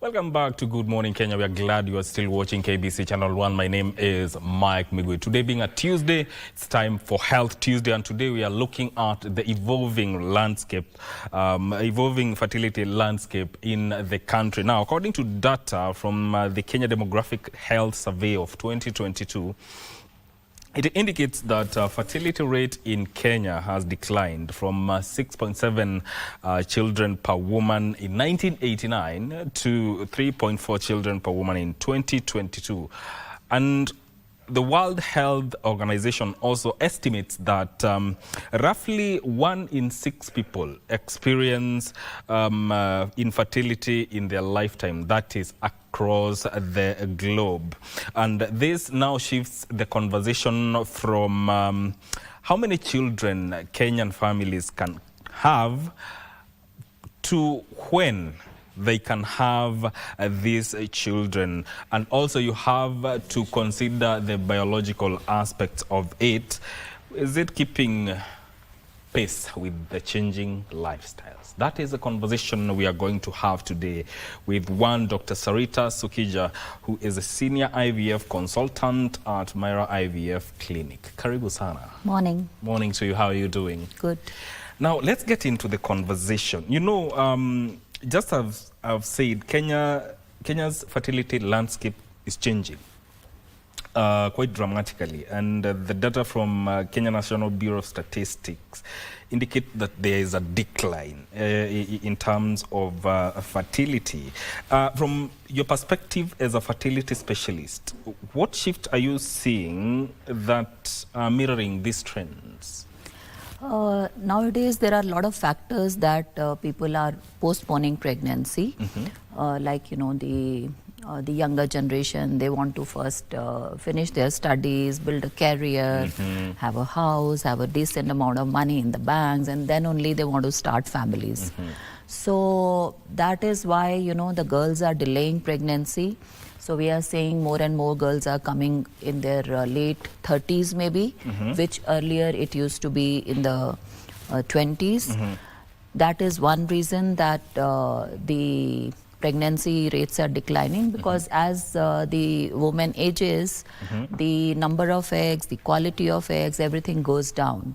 Welcome back to Good Morning Kenya. We are glad you are still watching KBC Channel 1. My name is Mike Migui. Today being a Tuesday, it's time for Health Tuesday, and today we are looking at the evolving landscape, evolving fertility landscape in the country. Now, according to data from the Kenya Demographic Health Survey of 2022, it indicates that fertility rate in Kenya has declined from 6.7 children per woman in 1989 to 3.4 children per woman in 2022. And the World Health Organization also estimates that roughly 1 in 6 people experience infertility in their lifetime. That is across the globe. And this now shifts the conversation from how many children Kenyan families can have to when they can have these children. And also you have to consider the biological aspects of it. Is it keeping pace with the changing lifestyles? That is a conversation we are going to have today with one Dr. Sarita Sukija, who is a senior IVF consultant at Myra IVF Clinic. Karibu sana. Morning. Morning to you. How are you doing? Good. Now, let's get into the conversation. You know, just as I've said, Kenya's fertility landscape is changing quite dramatically, and the data from Kenya National Bureau of Statistics indicate that there is a decline in terms of fertility. From your perspective as a fertility specialist, what shift are you seeing that are mirroring these trends? Nowadays, there are a lot of factors that people are postponing pregnancy. Like, you know, the younger generation, they want to first finish their studies, build a career, have a house, have a decent amount of money in the banks, and then only they want to start families. So that is why, you know, the girls are delaying pregnancy. So we are seeing more and more girls are coming in their late 30s maybe, which earlier it used to be in the 20s. That is one reason that the pregnancy rates are declining, because as the woman ages, the number of eggs, the quality of eggs, everything goes down.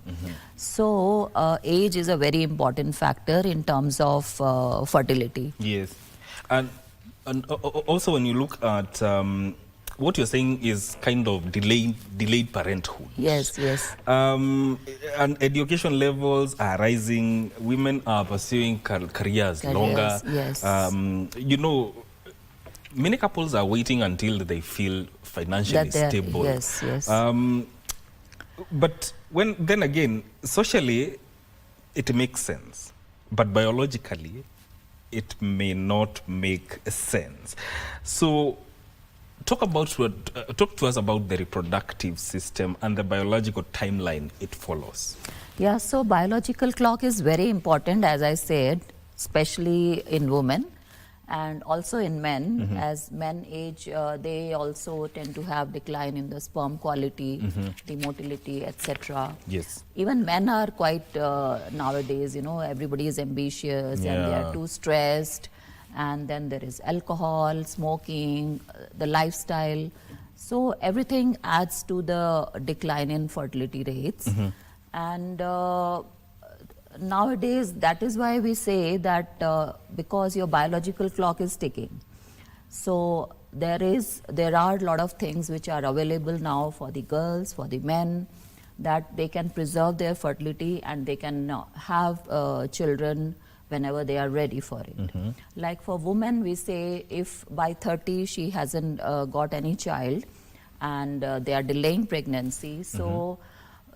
So age is a very important factor in terms of fertility. Yes. And also when you look at what you're saying is kind of delayed parenthood. Yes, yes. And education levels are rising. Women are pursuing careers longer. Yes. You know, many couples are waiting until they feel financially stable. Yes, yes. But then again, socially, it makes sense. But biologically, it may not make sense. So talk to us about the reproductive system and the biological timeline it follows. Yeah, so biological clock is very important, as I said, especially in women and also in men. As men age, they also tend to have decline in the sperm quality, the motility, etc. Yes. Even men are quite nowadays, you know, everybody is ambitious and they are too stressed. And then there is alcohol, smoking, the lifestyle. So everything adds to the decline in fertility rates. And nowadays, that is why we say that because your biological clock is ticking. So there are a lot of things which are available now for the girls, for the men, that they can preserve their fertility and they can have children whenever they are ready for it. Like for women, we say if by 30 she hasn't got any child and they are delaying pregnancy, so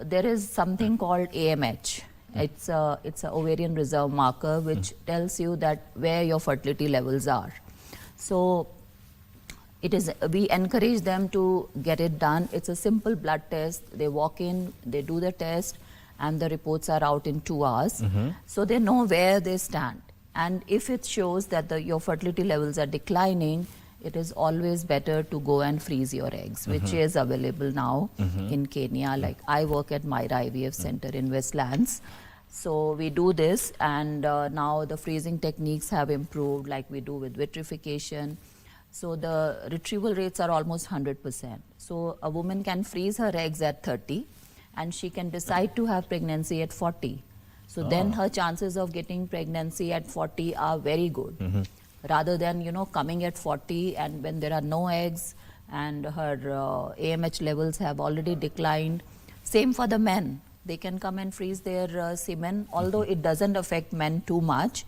there is something called AMH. It's a ovarian reserve marker which tells you that where your fertility levels are. So we encourage them to get it done. It's a simple blood test. They walk in, they do the test, and the reports are out in 2 hours. So they know where they stand. And if it shows that your fertility levels are declining, it is always better to go and freeze your eggs, which is available now in Kenya. Like I work at Myra IVF Center in Westlands, So we do this, and now the freezing techniques have improved, like we do with vitrification. So the retrieval rates are almost 100%. So a woman can freeze her eggs at 30, and she can decide to have pregnancy at 40. So then her chances of getting pregnancy at 40 are very good. Rather than, coming at 40 and when there are no eggs and her AMH levels have already declined. Same for the men. They can come and freeze their semen, although it doesn't affect men too much.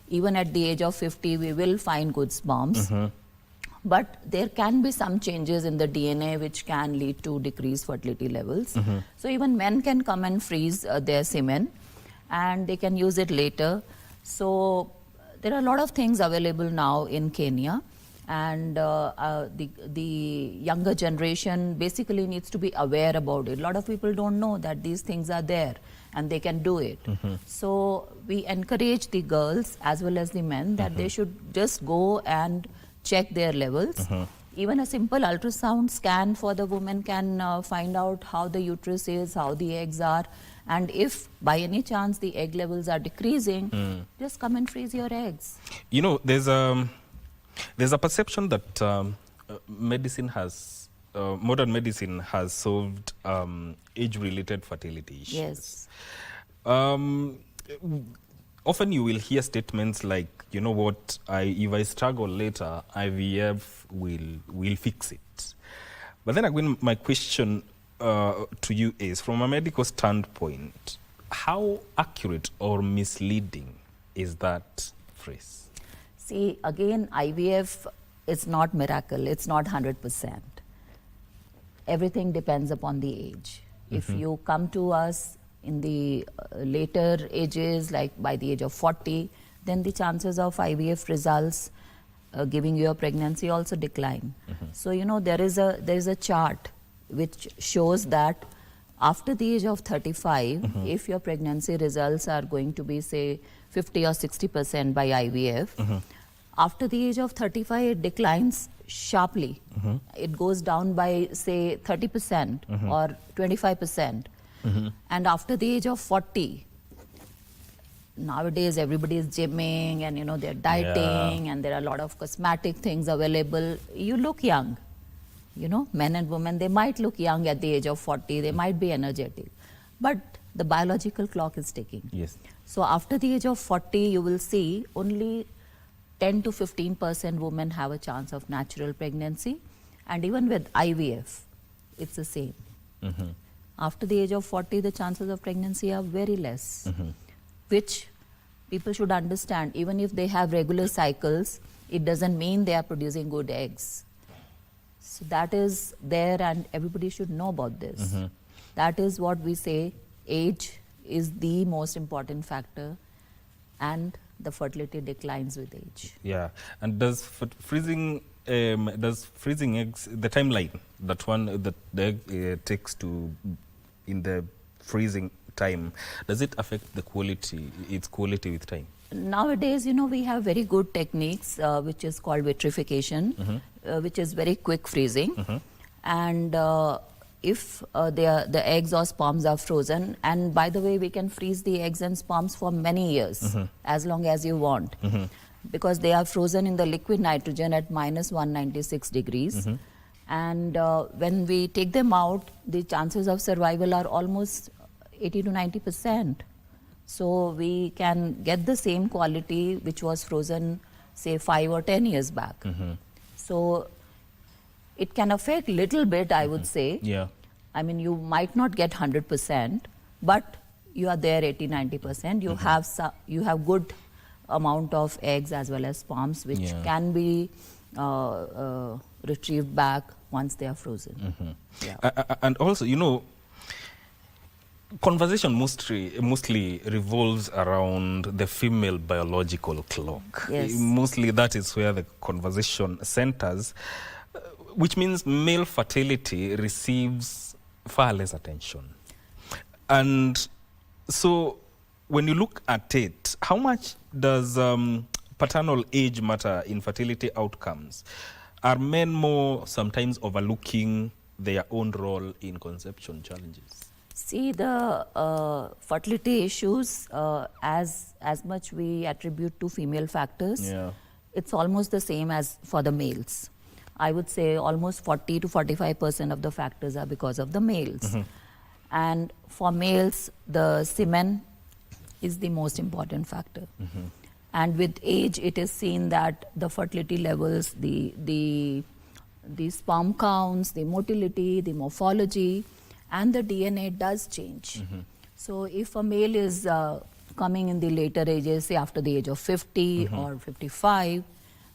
Even at the age of 50, we will find good sperms. But there can be some changes in the DNA which can lead to decreased fertility levels. So even men can come and freeze their semen, and they can use it later. So there are a lot of things available now in Kenya, and the younger generation basically needs to be aware about it. A lot of people don't know that these things are there and they can do it. So we encourage the girls as well as the men that they should just go and check their levels. Even a simple ultrasound scan for the woman can find out how the uterus is, how the eggs are, and if by any chance the egg levels are decreasing, just come and freeze your eggs. There's a perception that medicine has, modern medicine has solved age-related fertility issues. Yes. Often you will hear statements like, if I struggle later, IVF will fix it. But then again, my question to you is, from a medical standpoint, how accurate or misleading is that phrase? See, again, IVF is not miracle. It's not 100%. Everything depends upon the age. If you come to us in the later ages, like by the age of 40, then the chances of IVF results giving you a pregnancy also decline. So, there is a chart which shows that after the age of 35, if your pregnancy results are going to be, say, 50 or 60% by IVF, after the age of 35, it declines sharply. It goes down by, say, 30% or 25%. And after the age of 40, nowadays everybody is gymming and they're dieting, and there are a lot of cosmetic things available. You look young. Men and women, they might look young at the age of 40, they might be energetic, but the biological clock is ticking. Yes. So after the age of 40, you will see only 10 to 15% women have a chance of natural pregnancy, and even with IVF, it's the same. After the age of 40, the chances of pregnancy are very less, which people should understand. Even if they have regular cycles, it doesn't mean they are producing good eggs. So that is there, and everybody should know about this. That is what we say, age is the most important factor, and the fertility declines with age. Yeah, and does freezing eggs, the timeline that the egg takes to in the freezing time, does it affect its quality with time? Nowadays, we have very good techniques, which is called vitrification, which is very quick freezing. And if the eggs or sperms are frozen, and by the way, we can freeze the eggs and sperms for many years, as long as you want, because they are frozen in the liquid nitrogen at minus 196 degrees. And when we take them out, the chances of survival are almost 80 to 90%. So we can get the same quality which was frozen, say, 5 or 10 years back. So it can affect little bit, I would say. Yeah. I mean, you might not get 100%, but you are there 80, 90%. You have good amount of eggs as well as sperms, which can be retrieved back once they are frozen. And also, conversation mostly revolves around the female biological clock. Yes. Mostly that is where the conversation centers, which means male fertility receives far less attention. And so when you look at it, how much does paternal age matter in fertility outcomes? Are men more sometimes overlooking their own role in conception challenges? See, the fertility issues, as much we attribute to female factors, Yeah. it's almost the same as for the males. I would say almost 40 to 45% of the factors are because of the males. And for males, the semen is the most important factor. And with age, it is seen that the fertility levels, the sperm counts, the motility, the morphology, and the DNA does change. So if a male is coming in the later ages, say after the age of 50 or 55,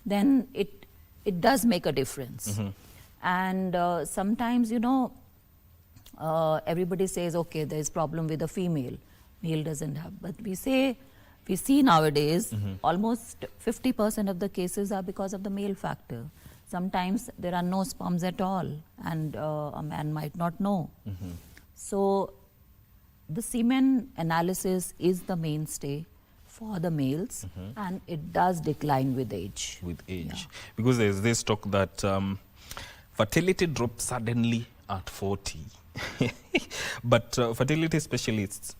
then it does make a difference. And sometimes, everybody says, okay, there is problem with the female, male doesn't have. But we see nowadays almost 50% of the cases are because of the male factor. Sometimes there are no sperms at all, and a man might not know. So the semen analysis is the mainstay for the males, and it does decline with age. With age. Yeah. Because there's this talk that fertility drops suddenly at 40. But fertility specialists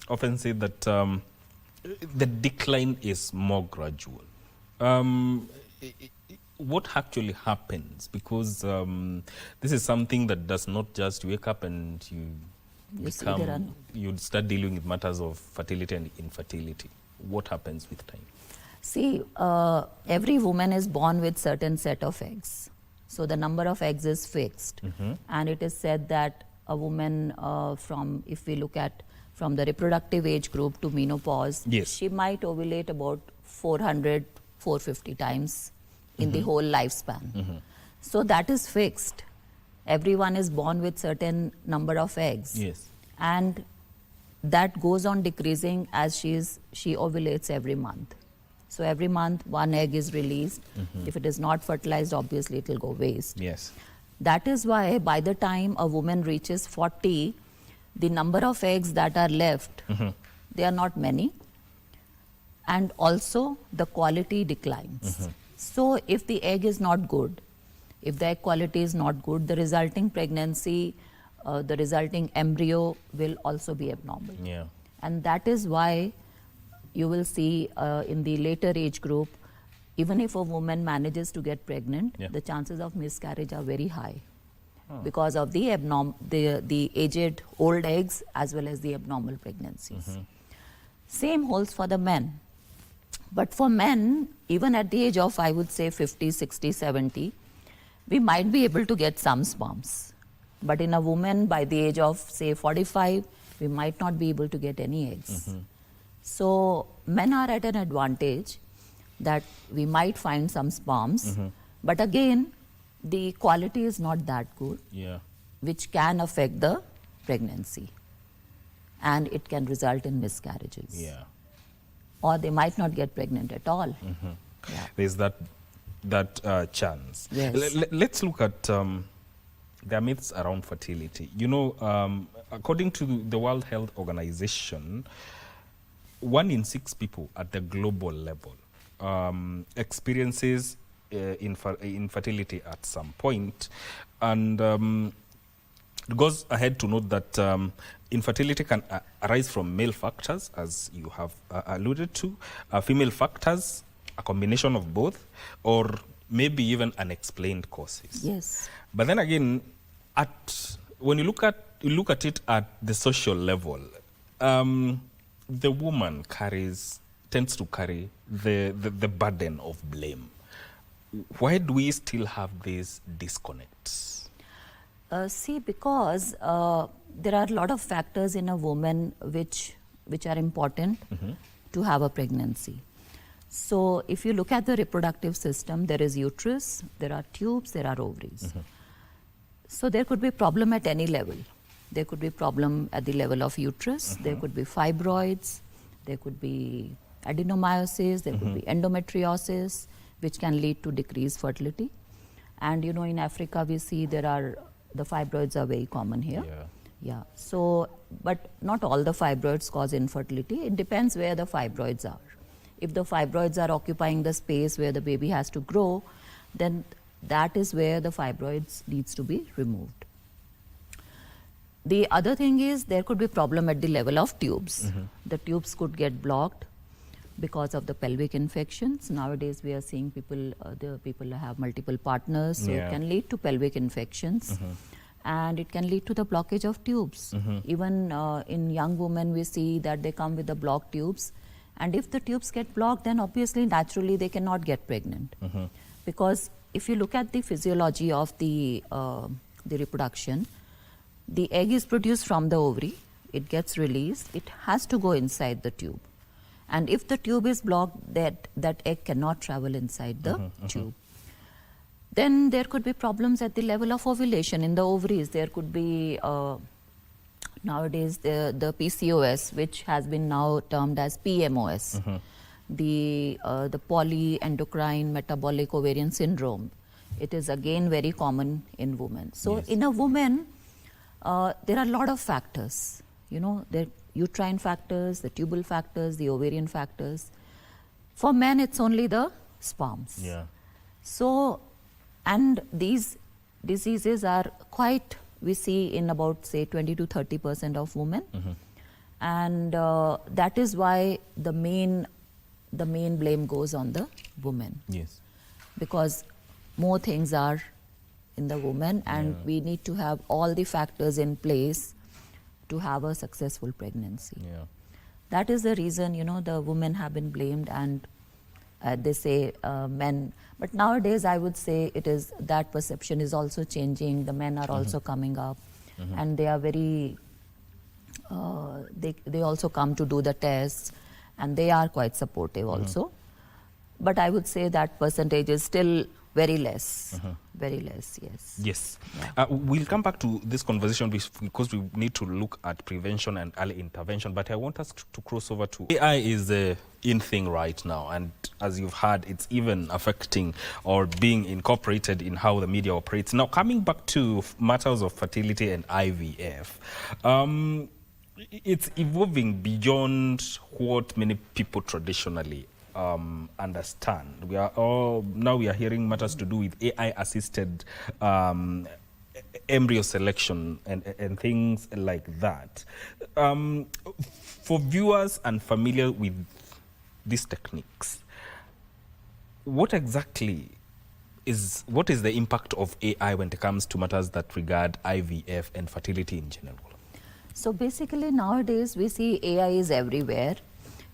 often say that the decline is more gradual. What actually happens? Because this is something that does not just wake up and You see, there are you'd start dealing with matters of fertility and infertility. What happens with time? See, every woman is born with certain set of eggs. So the number of eggs is fixed. And it is said that a woman if we look at from the reproductive age group to menopause, Yes. she might ovulate about 400, 450 times in the whole lifespan. So that is fixed. Everyone is born with certain number of eggs. Yes. And that goes on decreasing as she ovulates every month. So every month one egg is released. If it is not fertilized, obviously it will go waste. Yes. That is why by the time a woman reaches 40, the number of eggs that are left, they are not many. And also the quality declines. So if the egg is not good, if the egg quality is not good, the resulting pregnancy, the resulting embryo will also be abnormal. Yeah. And that is why you will see in the later age group, even if a woman manages to get pregnant, Yeah. the chances of miscarriage are very high because of the aged old eggs as well as the abnormal pregnancies. Same holds for the men. But for men, even at the age of, I would say, 50, 60, 70, we might be able to get some sperms. But in a woman, by the age of, say, 45, we might not be able to get any eggs. So men are at an advantage that we might find some sperms. But again, the quality is not that good, Yeah. which can affect the pregnancy. And it can result in miscarriages. Yeah. Or they might not get pregnant at all. Yeah. There's that chance. Yes. Let's look at the myths around fertility. According to the World Health Organization, 1 in 6 people at the global level experiences infertility at some point. And it goes ahead to note that infertility can arise from male factors, as you have alluded to, female factors, a combination of both, or maybe even unexplained causes. Yes. But then again, when you look at it at the social level, the woman tends to carry the burden of blame. Why do we still have these disconnects? See, because there are a lot of factors in a woman which are important to have a pregnancy. So if you look at the reproductive system, there is uterus, there are tubes, there are ovaries. So there could be problem at any level. There could be problem at the level of uterus, there could be fibroids, there could be adenomyosis, there could be endometriosis, which can lead to decreased fertility. And in Africa we see the fibroids are very common here. Yeah. So, but not all the fibroids cause infertility. It depends where the fibroids are. If the fibroids are occupying the space where the baby has to grow, then that is where the fibroids needs to be removed. The other thing is there could be problem at the level of tubes. The tubes could get blocked because of the pelvic infections. Nowadays we are seeing people have multiple partners, so it can lead to pelvic infections. And it can lead to the blockage of tubes. Even in young women we see that they come with the blocked tubes, and if the tubes get blocked, then obviously naturally they cannot get pregnant. Because if you look at the physiology of the reproduction, the egg is produced from the ovary, it gets released, it has to go inside the tube. And if the tube is blocked, that egg cannot travel inside the tube. Then there could be problems at the level of ovulation in the ovaries. There could be nowadays the PCOS, which has been now termed as PMOS, the polyendocrine metabolic ovarian syndrome. It is again very common in women. So in a woman, there are a lot of factors. You know, the uterine factors, the tubal factors, the ovarian factors. For men, it's only the sperms. So, and these diseases are quite, we see in about say 20 to 30% of women. And that is why the main blame goes on the woman. Because more things are in the woman, and we need to have all the factors in place to have a successful pregnancy. That is the reason, you know, the women have been blamed, and they say men. But nowadays I would say it is that perception is also changing. The men are also coming up, and they are very, they also come to do the tests, and they are quite supportive also. But I would say that percentage is still very less. Very less, yes. We'll come back to this conversation because we need to look at prevention and early intervention, but I want us to cross over to AI is the in thing right now, and as you've heard, it's even affecting or being incorporated in how the media operates. Now, coming back to matters of fertility and IVF, it's evolving beyond what many people traditionally understand. We are hearing matters to do with AI-assisted embryo selection and things like that. For viewers unfamiliar with these techniques, what is the impact of AI when it comes to matters that regard IVF and fertility in general? So basically nowadays we see AI is everywhere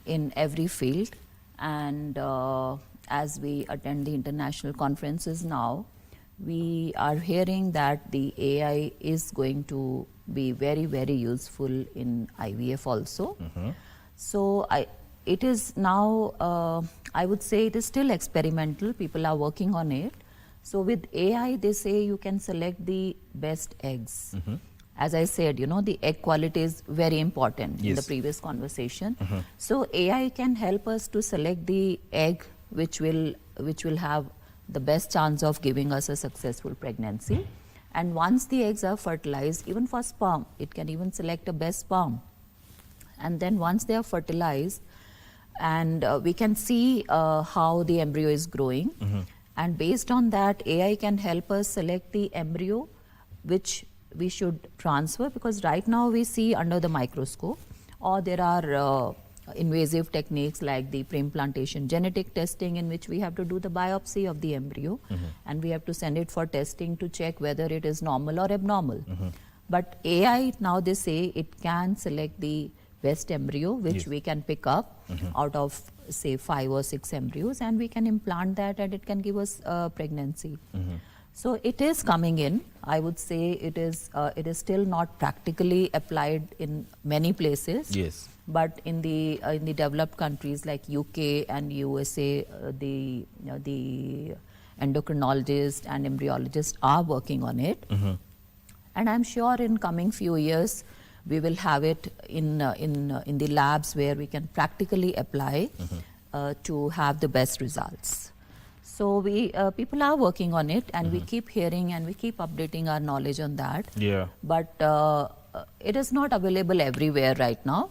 in every field. And as we attend the international conferences now, we are hearing that the AI is going to be very, very useful in IVF also. So it is now, I would say it is still experimental. People are working on it. So with AI, they say you can select the best eggs. As I said, you know, the egg quality is very important in the previous conversation. So AI can help us to select the egg which will have the best chance of giving us a successful pregnancy. And once the eggs are fertilized, even for sperm, it can even select a best sperm. And then once they are fertilized, and we can see how the embryo is growing. And based on that, AI can help us select the embryo which we should transfer, because right now we see under the microscope, or there are invasive techniques like the pre-implantation genetic testing, in which we have to do the biopsy of the embryo and we have to send it for testing to check whether it is normal or abnormal. But AI, now they say it can select the best embryo which we can pick up out of say 5 or 6 embryos, and we can implant that and it can give us pregnancy. So it is coming in. I would say it is still not practically applied in many places. But in the developed countries like UK and USA, the endocrinologists and embryologists are working on it. And I'm sure in coming few years we will have it in the labs where we can practically apply to have the best results. So people are working on it, and we keep hearing and we keep updating our knowledge on that. But it is not available everywhere right now.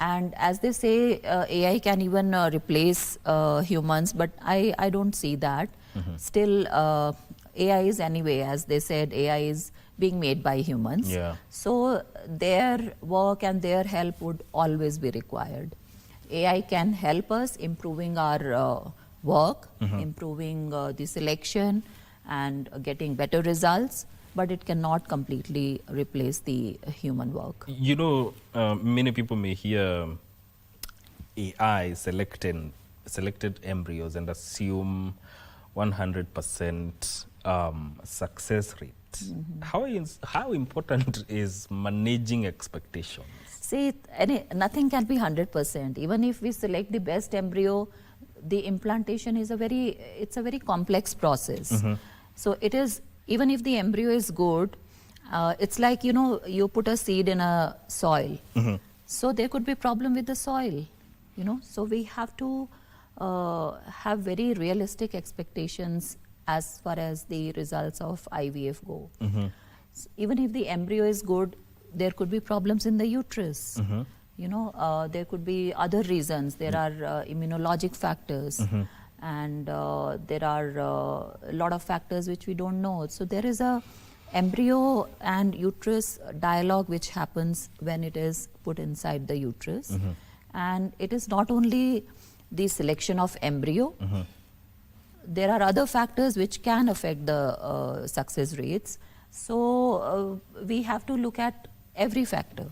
And as they say, AI can even replace humans, but I don't see that. Still, AI is anyway, as they said, AI is being made by humans. Yeah. So their work and their help would always be required. AI can help us improving our work, improving the selection and getting better results, but it cannot completely replace the human work. You know, many people may hear AI selected embryos and assume 100% success rate. How important is managing expectations? See, nothing can be 100%. Even if we select the best embryo, the implantation is a very complex process. So it is, even if the embryo is good, it's like, you know, you put a seed in a soil. So there could be problem with the soil, you know. So we have to have very realistic expectations as far as the results of IVF go. So even if the embryo is good, there could be problems in the uterus. You know, there could be other reasons. There are immunologic factors, and there are a lot of factors which we don't know. So there is a embryo and uterus dialogue which happens when it is put inside the uterus. And it is not only the selection of embryo, there are other factors which can affect the success rates. So we have to look at every factor.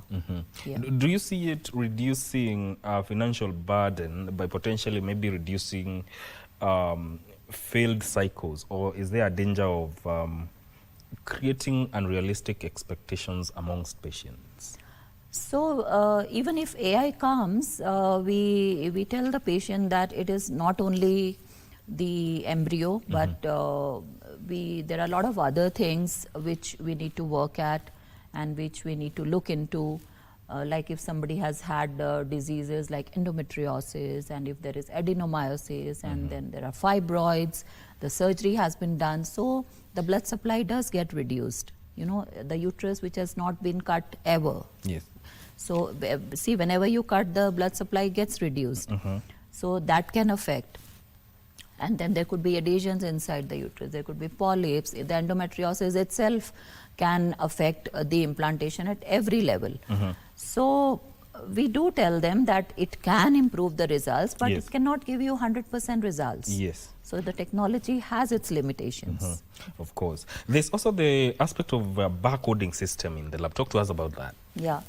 Yeah. Do you see it reducing financial burden by potentially maybe reducing failed cycles, or is there a danger of creating unrealistic expectations amongst patients? So even if AI comes, we tell the patient that it is not only the embryo, but there are a lot of other things which we need to work at and which we need to look into. Like if somebody has had diseases like endometriosis, and if there is adenomyosis, and then there are fibroids, the surgery has been done, so the blood supply does get reduced. You know, the uterus which has not been cut ever. Yes. So see, whenever you cut, the blood supply gets reduced. So that can affect. And then there could be adhesions inside the uterus. There could be polyps. The endometriosis itself can affect the implantation at every level. So we do tell them that it can improve the results, but Yes. it cannot give you 100% results. Yes. So the technology has its limitations. Of course. There's also the aspect of barcoding system in the lab. Talk to us about that. Yeah.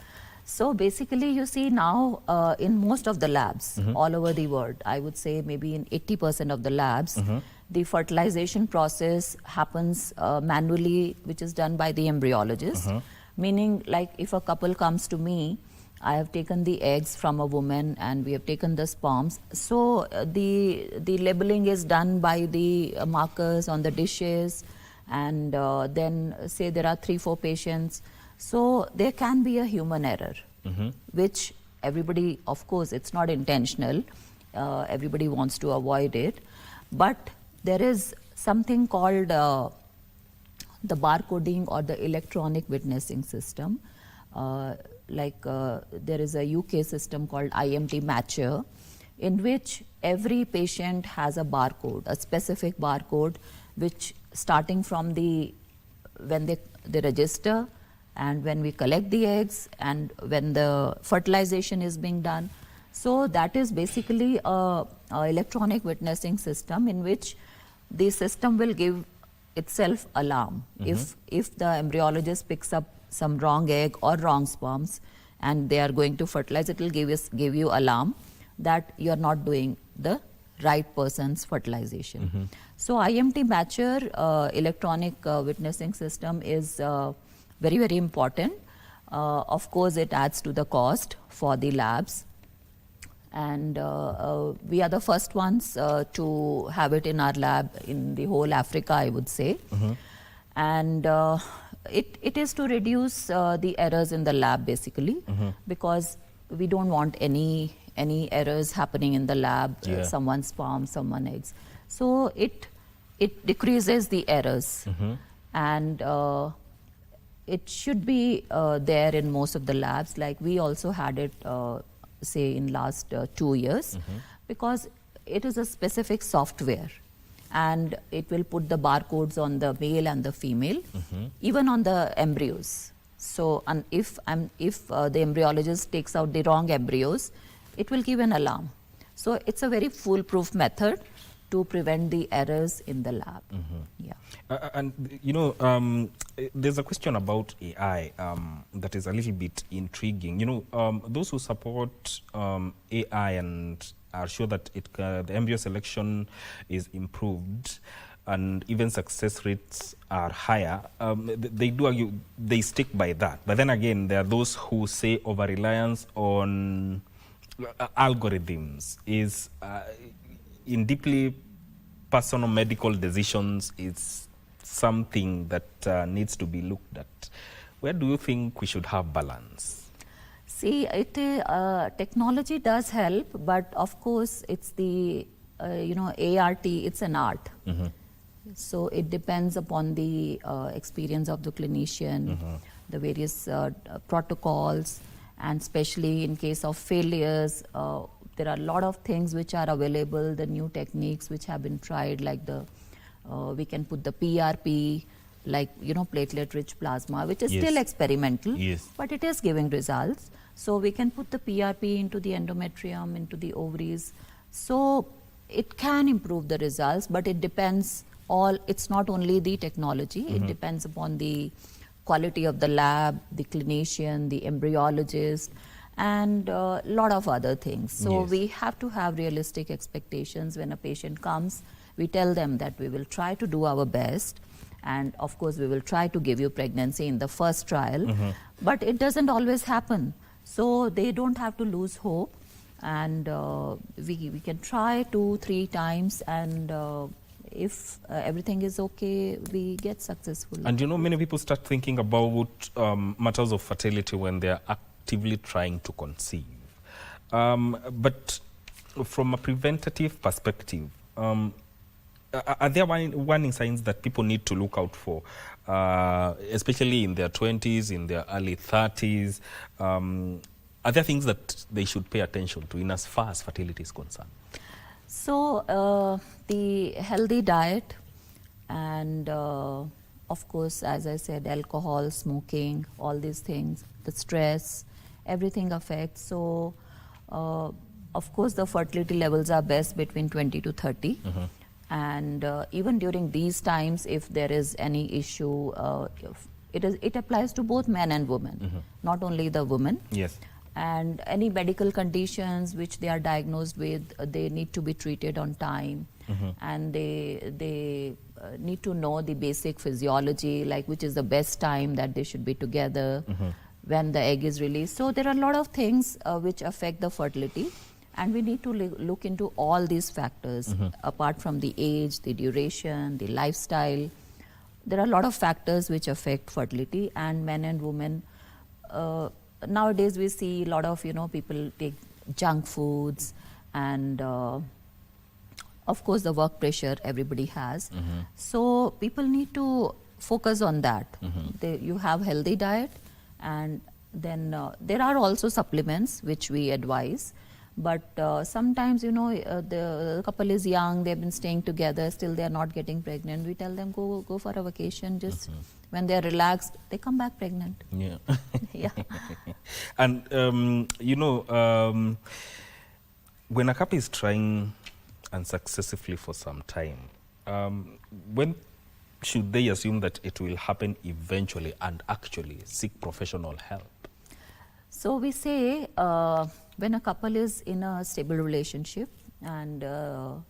So basically, you see now in most of the labs all over the world, I would say maybe in 80% of the labs, the fertilization process happens manually, which is done by the embryologist. Meaning, like if a couple comes to me, I have taken the eggs from a woman and we have taken the sperms. So the labeling is done by the markers on the dishes, and then say there are 3-4 patients. So there can be a human error, which everybody, of course, it's not intentional. Everybody wants to avoid it. But there is something called the barcoding or the electronic witnessing system. There is a UK system called IMT Matcher, in which every patient has a barcode, a specific barcode, which starting from when they register, and when we collect the eggs, and when the fertilization is being done. So that is basically a electronic witnessing system in which the system will give itself alarm. If the embryologist picks up some wrong egg or wrong sperms and they are going to fertilize, it will give you alarm that you are not doing the right person's fertilization. So IMT Matcher electronic witnessing system is very, very important. Of course, it adds to the cost for the labs. And we are the first ones to have it in our lab in the whole Africa, I would say. And it is to reduce the errors in the lab, basically, because we don't want any errors happening in the lab, someone's sperm, someone's eggs. So it decreases the errors. And it should be there in most of the labs. Like we also had it, say, in last 2 years, because it is a specific software and it will put the barcodes on the male and the female, even on the embryos. So, and if the embryologist takes out the wrong embryos, it will give an alarm. So, it's a very foolproof method to prevent the errors in the lab. Yeah. And there's a question about AI that is a little bit intriguing. Those who support AI and are sure that the embryo selection is improved and even success rates are higher, they do argue, they stick by that. But then again, there are those who say over-reliance on algorithms is in deeply personal medical decisions is something that needs to be looked at. Where do you think we should have balance? See, technology does help, but of course it's the, ART, it's an art. So it depends upon the experience of the clinician, the various protocols, and especially in case of failures, there are a lot of things which are available, the new techniques which have been tried, like we can put the PRP, like, platelet-rich plasma, which is still experimental, but it is giving results. So we can put the PRP into the endometrium, into the ovaries. So it can improve the results, but it depends it's not only the technology, it depends upon the quality of the lab, the clinician, the embryologist, and a lot of other things. So we have to have realistic expectations. When a patient comes, we tell them that we will try to do our best, and of course we will try to give you pregnancy in the first trial, but it doesn't always happen. So they don't have to lose hope, and we can try 2-3 times, and if everything is okay, we get successful. And many people start thinking about matters of fertility when they are actively trying to conceive. But from a preventative perspective, are there warning signs that people need to look out for, especially in their 20s, in their early 30s? Are there things that they should pay attention to in as far as fertility is concerned? So the healthy diet and of course, as I said, alcohol, smoking, all these things, the stress, everything affects. So of course the fertility levels are best between 20 to 30. And even during these times, if there is any issue, it applies to both men and women, not only the women. And any medical conditions which they are diagnosed with, they need to be treated on time. And they need to know the basic physiology, like which is the best time that they should be together, when the egg is released. So there are a lot of things which affect the fertility, and we need to look into all these factors, apart from the age, the duration, the lifestyle. There are a lot of factors which affect fertility, and men and women. Nowadays we see a lot of people take junk foods, and of course the work pressure everybody has. So people need to focus on that. You have healthy diet, and then there are also supplements which we advise. But sometimes the couple is young, they've been staying together, still they are not getting pregnant. We tell them go for a vacation. Just when they're relaxed, they come back pregnant. Yeah. And when a couple is trying unsuccessfully for some time, when should they assume that it will happen eventually and actually seek professional help? So we say when a couple is in a stable relationship and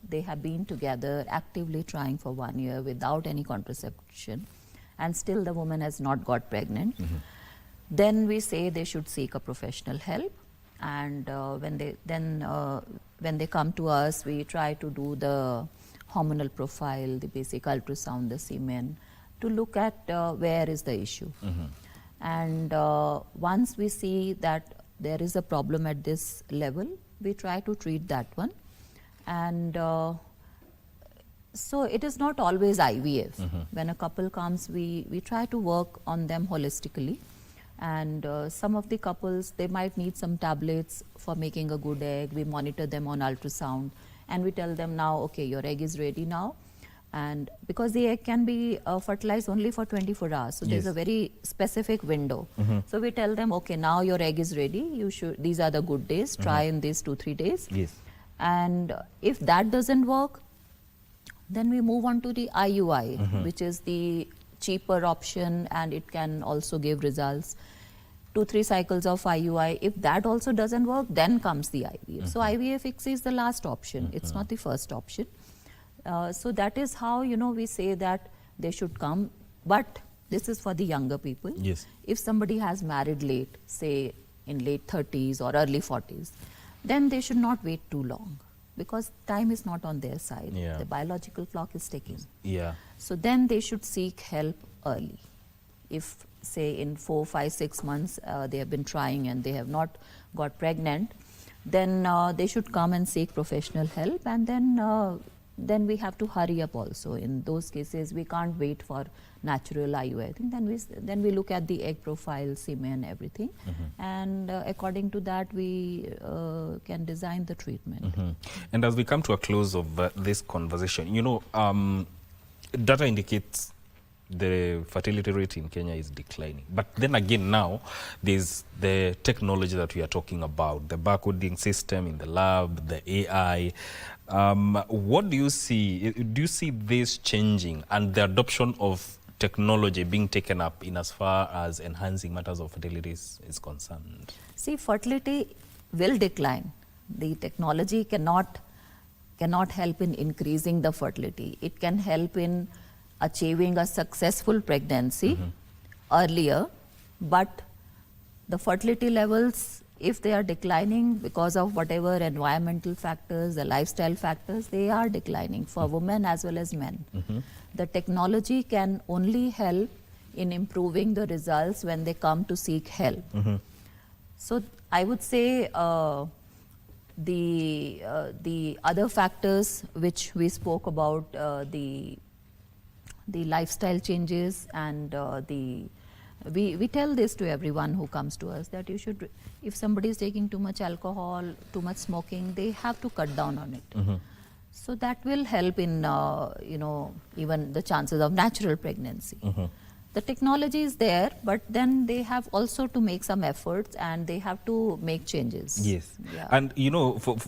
they have been together actively trying for 1 year without any contraception, and still the woman has not got pregnant, then we say they should seek a professional help. And when they come to us, we try to do the hormonal profile, the basic ultrasound, the semen, to look at where is the issue. And once we see that there is a problem at this level, we try to treat that one. And so it is not always IVF. When a couple comes, we try to work on them holistically. And some of the couples, they might need some tablets for making a good egg. We monitor them on ultrasound, and we tell them now, okay, your egg is ready now. And because the egg can be fertilized only for 24 hours, so there's Yes. a very specific window. So we tell them, okay, now your egg is ready. You should. These are the good days. Try in these 2-3 days. Yes. And if that doesn't work, then we move on to the IUI, which is the cheaper option, and it can also give results. 2-3 cycles of IUI. If that also doesn't work, then comes the IVF. So IVF is the last option. It's not the first option. So that is how, we say that they should come. But this is for the younger people. Yes. If somebody has married late, say in late 30s or early 40s, then they should not wait too long, because time is not on their side. Yeah. The biological clock is ticking. Yeah. So then they should seek help early. If, say, in 4, 5, 6 months they have been trying and they have not got pregnant, then they should come and seek professional help, and then we have to hurry up also. In those cases, we can't wait for natural IUI. I think then we look at the egg profile, semen, everything, and according to that we can design the treatment. And as we come to a close of this conversation, data indicates the fertility rate in Kenya is declining. But then again, now there's the technology that we are talking about, the barcoding system in the lab, the AI. What do you see? Do you see this changing and the adoption of technology being taken up in as far as enhancing matters of fertility is concerned? See, fertility will decline. The technology cannot help in increasing the fertility. It can help in achieving a successful pregnancy earlier, but the fertility levels, if they are declining because of whatever environmental factors, the lifestyle factors, they are declining for women as well as men. The technology can only help in improving the results when they come to seek help. So I would say the other factors which we spoke about, the lifestyle changes, and we tell this to everyone who comes to us, that you should, if somebody is taking too much alcohol, too much smoking, they have to cut down on it. So that will help in even the chances of natural pregnancy. The technology is there, but then they have also to make some efforts and they have to make changes. Yes. Yeah. And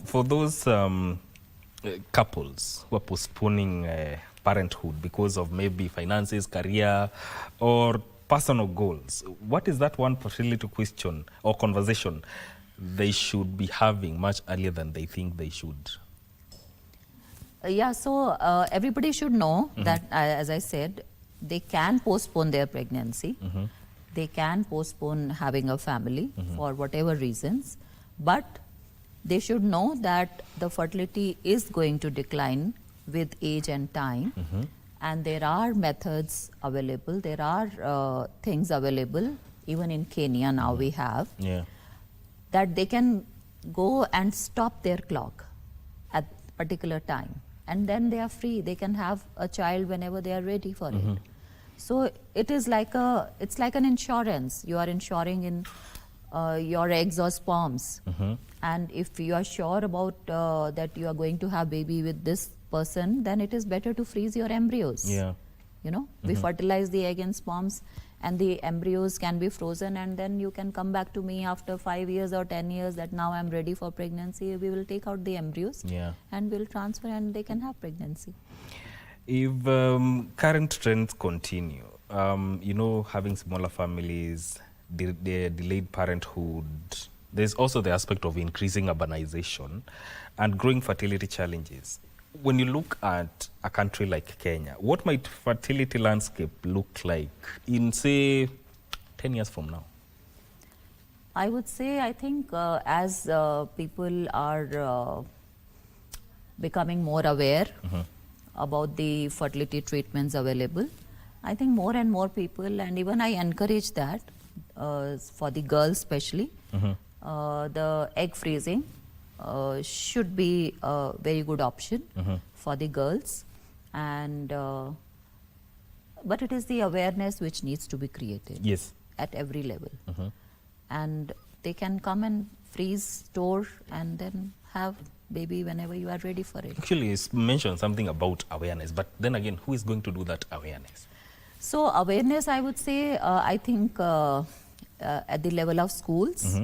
for those couples who are postponing parenthood because of maybe finances, career, or personal goals, what is that one fertility question or conversation they should be having much earlier than they think they should? So everybody should know that, as I said, they can postpone their pregnancy. They can postpone having a family for whatever reasons, but they should know that the fertility is going to decline with age and time, and there are methods available, there are things available, even in Kenya now we have, that they can go and stop their clock at particular time, and then they are free. They can have a child whenever they are ready for it. So it is like it's like an insurance. You are insuring in your eggs or sperms, and if you are sure about that you are going to have baby with this person, then it is better to freeze your embryos. We fertilize the egg and sperms, and the embryos can be frozen, and then you can come back to me after 5 years or 10 years that now I'm ready for pregnancy. We will take out the embryos and we'll transfer, and they can have pregnancy. If current trends continue, having smaller families, delayed parenthood, there's also the aspect of increasing urbanization and growing fertility challenges. When you look at a country like Kenya, what might fertility landscape look like in, say, 10 years from now? I would say, I think as people are becoming more aware about the fertility treatments available, I think more and more people, and even I encourage that for the girls especially, the egg freezing should be a very good option for the girls, and but it is the awareness which needs to be created at every level, and they can come and freeze, store, and then have baby whenever you are ready for it. Actually, you mentioned something about awareness, but then again, who is going to do that awareness? So awareness, I would say, I think at the level of schools,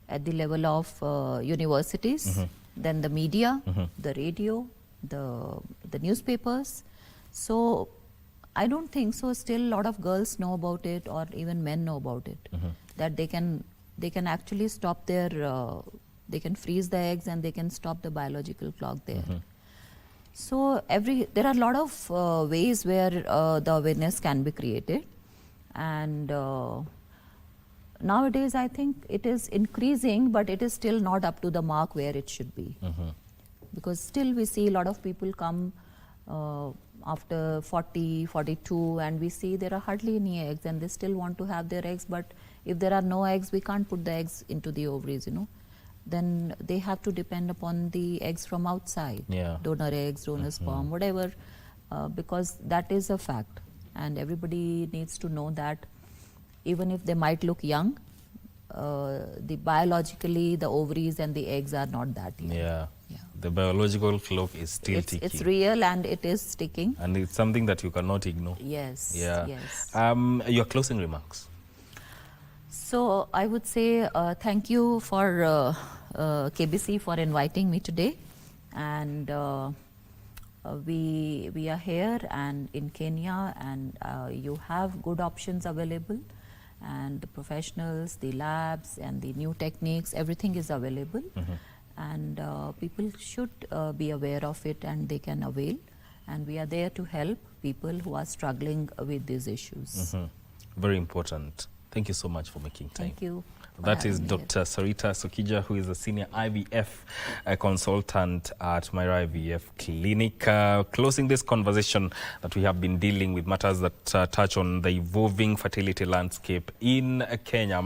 at the level of universities, then the media, the radio, the newspapers. So I don't think so. Still, a lot of girls know about it, or even men know about it. That they can actually stop their, they can freeze the eggs and they can stop the biological clock there. So there are a lot of ways where the awareness can be created, and nowadays I think it is increasing, but it is still not up to the mark where it should be. Because still we see a lot of people come after 40, 42, and we see there are hardly any eggs, and they still want to have their eggs, but if there are no eggs, we can't put the eggs into the ovaries, then they have to depend upon the eggs from outside, donor eggs, donor sperm, whatever, because that is a fact, and everybody needs to know that even if they might look young, biologically the ovaries and the eggs are not that young. The biological clock is still ticking. It's real and it is ticking. And it's something that you cannot ignore. Yes. Yes. Your closing remarks. So I would say thank you for KBC for inviting me today, and we are here and in Kenya, and you have good options available, and the professionals, the labs, and the new techniques, everything is available, and people should be aware of it, and they can avail, and we are there to help people who are struggling with these issues. Very important. Thank you so much for making time. Thank you. That is Dr. Sarita Sokija, who is a senior IVF consultant at Myra IVF Clinic. Closing this conversation that we have been dealing with matters that touch on the evolving fertility landscape in Kenya.